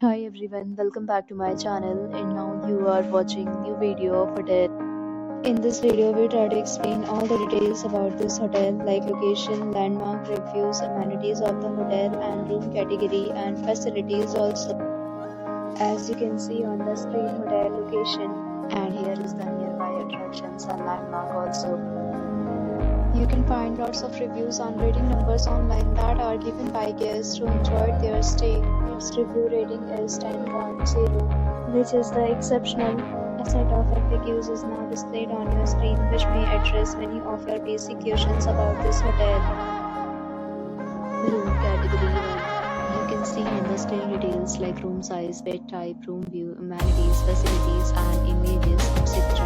Hi everyone, welcome back to my channel and now you are watching new video of hotel. In this video we try to explain all the details about this hotel like location, landmark, reviews, amenities of the hotel and room category and facilities also. As you can see on the screen hotel location and here is the nearby attractions and landmark also. You can find lots of reviews and rating numbers online that are given by guests who enjoyed their stay. Its review rating is 10.0, which is the exceptional. A set of FAQs is now displayed on your screen which may address many of your basic questions about this hotel. Room category 1. You can see in the screen details like room size, bed type, room view, amenities, facilities and images, etc.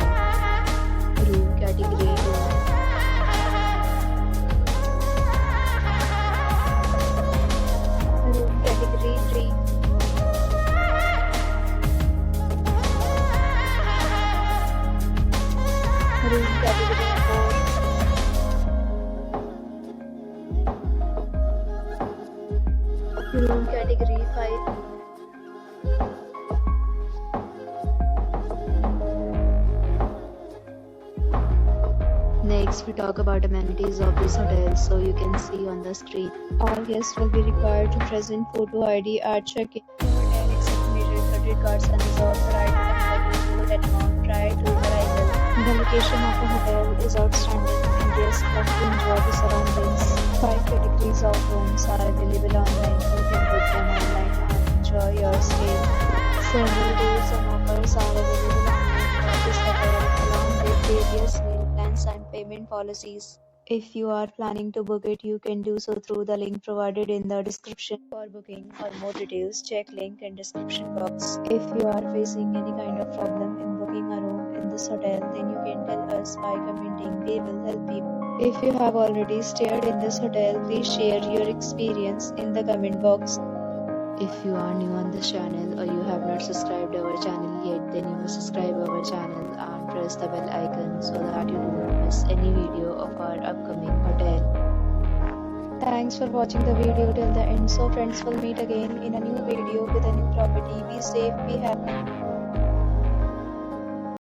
Room category 2. Category 3. Room category 4. Room category 5. Next, we talk about amenities of this hotel. So you can see on the screen, all guests will be required to present photo ID at check-in. The hotel accepts major credit cards and reserves the right to temporarily hold an amount prior to arrival. The location of the hotel is outstanding and guests love to enjoy the surroundings. 5 categories of rooms are available online. You can book them online and enjoy your stay. Several deals and offers are available online for this hotel along with various meal plans and payment policies. If you are planning to book it, you can do so through the link provided in the description. For booking or more details, check link in description box. If you are facing any kind of problem in booking a room in this hotel, then you can tell us by commenting. We will help you. If you have already stayed in this hotel, please share your experience in the comment box. If you are new on this channel or you have not subscribed our channel yet, then you must subscribe our channel and press the bell icon so that you do not miss any video of our upcoming hotel. Thanks for watching the video till the end. So friends, will meet again in a new video with a new property. Be safe, be happy.